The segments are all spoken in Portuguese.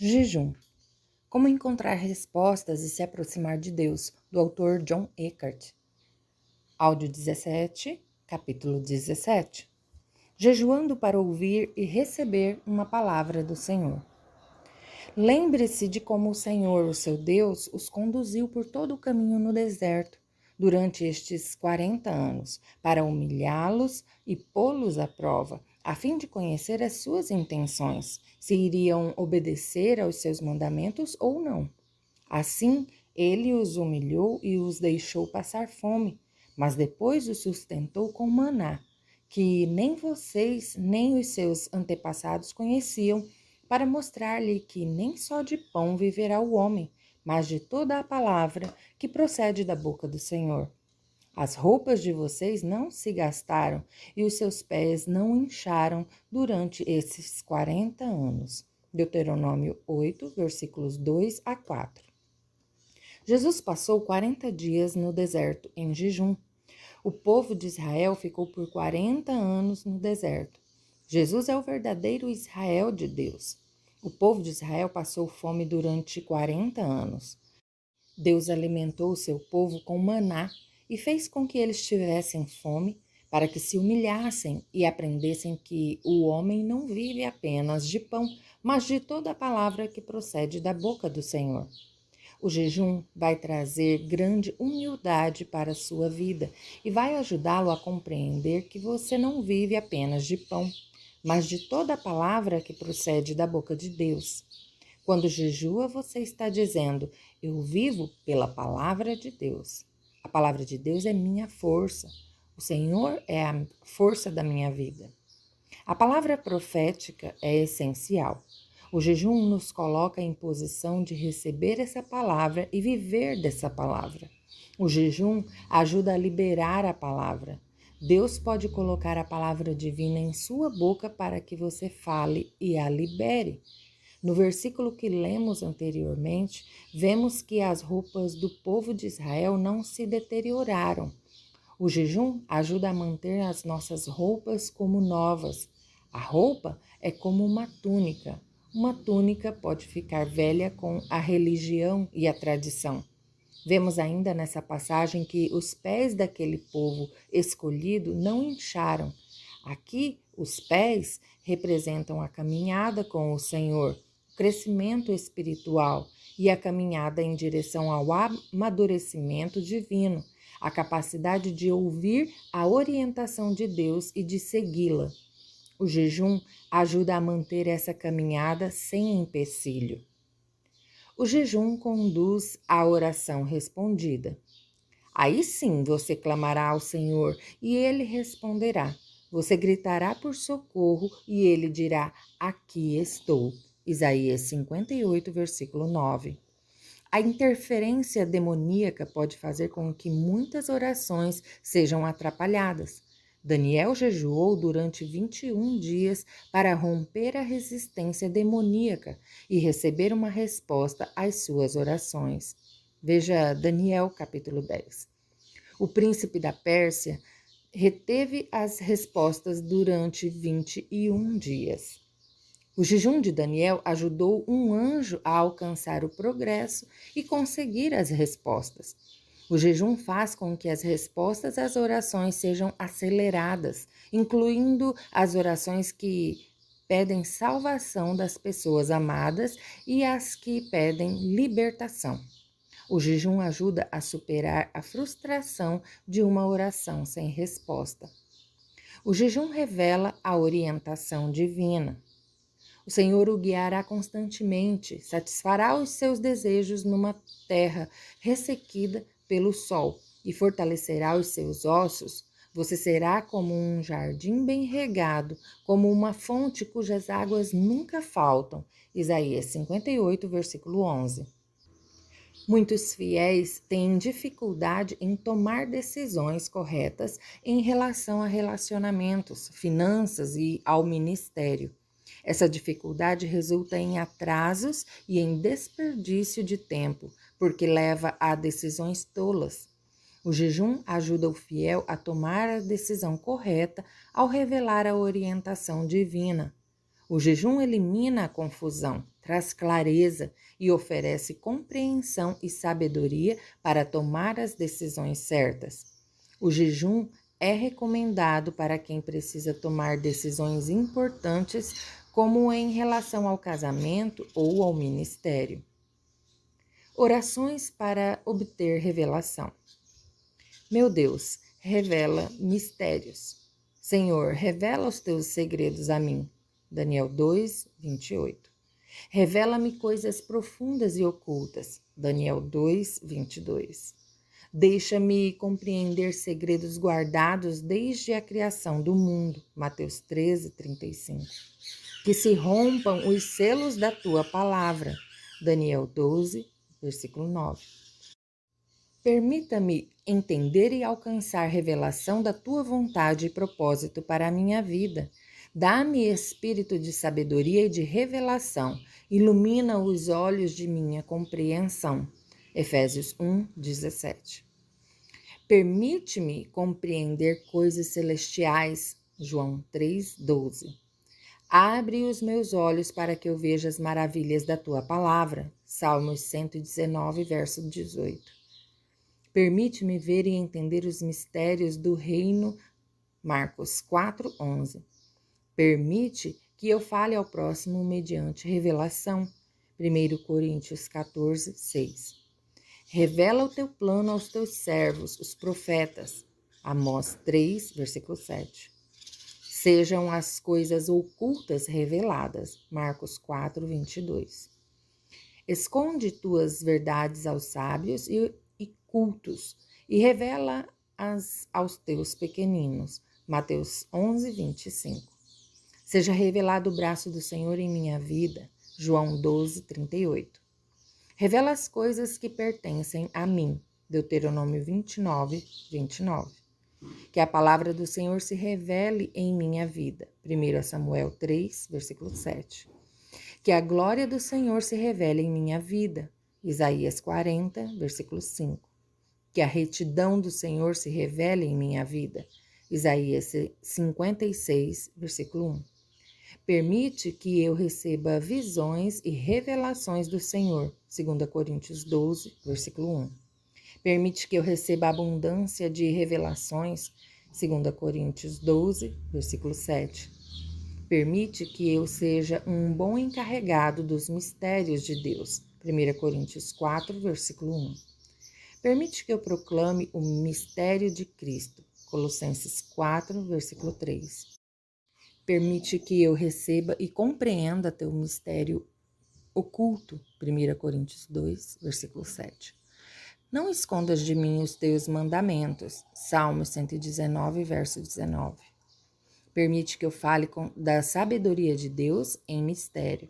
Jejum. Como encontrar respostas e se aproximar de Deus, do autor John Eckhardt. Áudio 17, capítulo 17. Jejuando para ouvir e receber uma palavra do Senhor. Lembre-se de como o Senhor, o seu Deus, os conduziu por todo o caminho no deserto, durante estes 40 anos, para humilhá-los e pô-los à prova, a fim de conhecer as suas intenções, se iriam obedecer aos seus mandamentos ou não. Assim, ele os humilhou e os deixou passar fome, mas depois os sustentou com maná, que nem vocês nem os seus antepassados conheciam, para mostrar-lhe que nem só de pão viverá o homem, mas de toda a palavra que procede da boca do Senhor. As roupas de vocês não se gastaram e os seus pés não incharam durante esses 40 anos. Deuteronômio 8, versículos 2 a 4. Jesus passou 40 dias no deserto, em jejum. O povo de Israel ficou por 40 anos no deserto. Jesus é o verdadeiro Israel de Deus. O povo de Israel passou fome durante 40 anos. Deus alimentou o seu povo com maná e fez com que eles tivessem fome, para que se humilhassem e aprendessem que o homem não vive apenas de pão, mas de toda a palavra que procede da boca do Senhor. O jejum vai trazer grande humildade para a sua vida e vai ajudá-lo a compreender que você não vive apenas de pão, mas de toda a palavra que procede da boca de Deus. Quando jejua, você está dizendo: eu vivo pela palavra de Deus. A palavra de Deus é minha força. O Senhor é a força da minha vida. A palavra profética é essencial. O jejum nos coloca em posição de receber essa palavra e viver dessa palavra. O jejum ajuda a liberar a palavra. Deus pode colocar a palavra divina em sua boca para que você fale e a libere. No versículo que lemos anteriormente, vemos que as roupas do povo de Israel não se deterioraram. O jejum ajuda a manter as nossas roupas como novas. A roupa é como uma túnica. Uma túnica pode ficar velha com a religião e a tradição. Vemos ainda nessa passagem que os pés daquele povo escolhido não incharam. Aqui, os pés representam a caminhada com o Senhor, o crescimento espiritual e a caminhada em direção ao amadurecimento divino, a capacidade de ouvir a orientação de Deus e de segui-la. O jejum ajuda a manter essa caminhada sem empecilho. O jejum conduz à oração respondida. Aí sim você clamará ao Senhor e ele responderá. Você gritará por socorro e ele dirá: aqui estou. Isaías 58, versículo 9. A interferência demoníaca pode fazer com que muitas orações sejam atrapalhadas. Daniel jejuou durante 21 dias para romper a resistência demoníaca e receber uma resposta às suas orações. Veja Daniel capítulo 10. O príncipe da Pérsia reteve as respostas durante 21 dias. O jejum de Daniel ajudou um anjo a alcançar o progresso e conseguir as respostas. O jejum faz com que as respostas às orações sejam aceleradas, incluindo as orações que pedem salvação das pessoas amadas e as que pedem libertação. O jejum ajuda a superar a frustração de uma oração sem resposta. O jejum revela a orientação divina. O Senhor o guiará constantemente, satisfará os seus desejos numa terra ressequida pelo sol e fortalecerá os seus ossos. Você será como um jardim bem regado, como uma fonte cujas águas nunca faltam. Isaías 58, versículo 11. Muitos fiéis têm dificuldade em tomar decisões corretas em relação a relacionamentos, finanças e ao ministério. Essa dificuldade resulta em atrasos e em desperdício de tempo, porque leva a decisões tolas. O jejum ajuda o fiel a tomar a decisão correta ao revelar a orientação divina. O jejum elimina a confusão, traz clareza e oferece compreensão e sabedoria para tomar as decisões certas. O jejum é recomendado para quem precisa tomar decisões importantes, como em relação ao casamento ou ao ministério. Orações para obter revelação. Meu Deus, revela mistérios. Senhor, revela os teus segredos a mim. Daniel 2, 28. Revela-me coisas profundas e ocultas. Daniel 2, 22. Deixa-me compreender segredos guardados desde a criação do mundo. Mateus 13, 35. Que se rompam os selos da tua palavra. Daniel 12, versículo 9. Permita-me entender e alcançar revelação da tua vontade e propósito para a minha vida. Dá-me espírito de sabedoria e de revelação. Ilumina os olhos de minha compreensão. Efésios 1, 17. Permite-me compreender coisas celestiais. João 3, 12. Abre os meus olhos para que eu veja as maravilhas da tua palavra. Salmos 119, verso 18. Permite-me ver e entender os mistérios do reino. Marcos 4, 11. Permite que eu fale ao próximo mediante revelação. 1 Coríntios 14, 6. Revela o teu plano aos teus servos, os profetas. Amós 3, versículo 7. Sejam as coisas ocultas reveladas. Marcos 4, 22. Esconde tuas verdades aos sábios e cultos e revela-as aos teus pequeninos. Mateus 11, 25. Seja revelado o braço do Senhor em minha vida. João 12, 38. Revela as coisas que pertencem a mim. Deuteronômio 29, 29. Que a palavra do Senhor se revele em minha vida. 1 Samuel 3, versículo 7. Que a glória do Senhor se revele em minha vida. Isaías 40, versículo 5. Que a retidão do Senhor se revele em minha vida. Isaías 56, versículo 1. Permite que eu receba visões e revelações do Senhor. 2 Coríntios 12, versículo 1. Permite que eu receba abundância de revelações. 2 Coríntios 12, versículo 7. Permite que eu seja um bom encarregado dos mistérios de Deus. 1 Coríntios 4, versículo 1. Permite que eu proclame o mistério de Cristo. Colossenses 4, versículo 3. Permite que eu receba e compreenda teu mistério oculto. 1 Coríntios 2, versículo 7. Não escondas de mim os teus mandamentos. Salmos 119, verso 19. Permite que eu fale da sabedoria de Deus em mistério.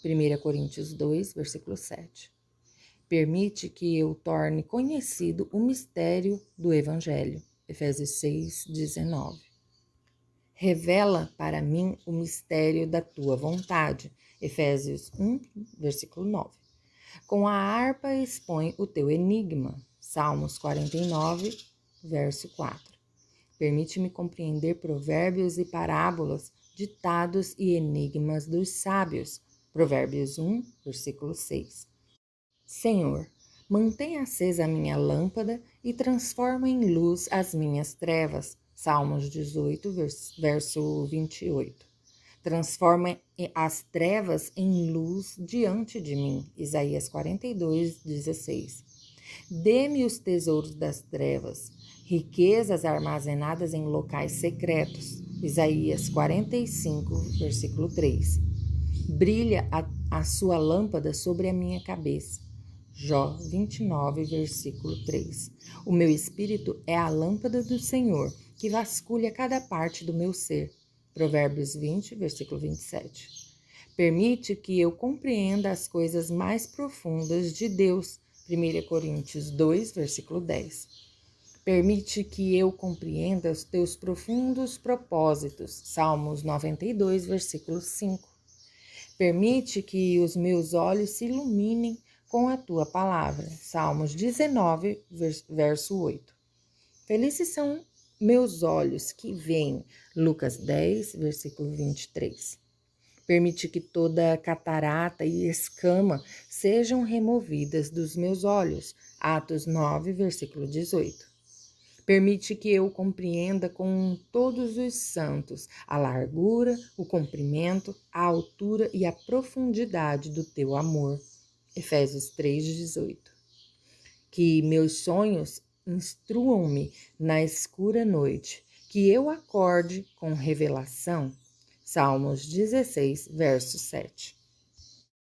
1 Coríntios 2, versículo 7. Permite que eu torne conhecido o mistério do Evangelho. Efésios 6, 19. Revela para mim o mistério da tua vontade. Efésios 1, versículo 9. Com a harpa expõe o teu enigma. Salmos 49, verso 4. Permite-me compreender provérbios e parábolas, ditados e enigmas dos sábios. Provérbios 1, versículo 6. Senhor, mantenha acesa a minha lâmpada e transforma em luz as minhas trevas. Salmos 18, verso 28. Transforma as trevas em luz diante de mim. Isaías 42, 16. Dê-me os tesouros das trevas, riquezas armazenadas em locais secretos. Isaías 45, versículo 3. Brilha a sua lâmpada sobre a minha cabeça. Jó 29, versículo 3. O meu espírito é a lâmpada do Senhor, que vasculha cada parte do meu ser. Provérbios 20, versículo 27. Permite que eu compreenda as coisas mais profundas de Deus. 1 Coríntios 2, versículo 10. Permite que eu compreenda os teus profundos propósitos. Salmos 92, versículo 5. Permite que os meus olhos se iluminem com a tua palavra. Salmos 19, verso 8. Felizes são meus olhos que veem. Lucas 10, versículo 23. Permite que toda catarata e escama sejam removidas dos meus olhos. Atos 9, versículo 18. Permite que eu compreenda com todos os santos a largura, o comprimento, a altura e a profundidade do teu amor. Efésios 3:18. Que meus sonhos instruam-me na escura noite, que eu acorde com revelação. Salmos 16, verso 7.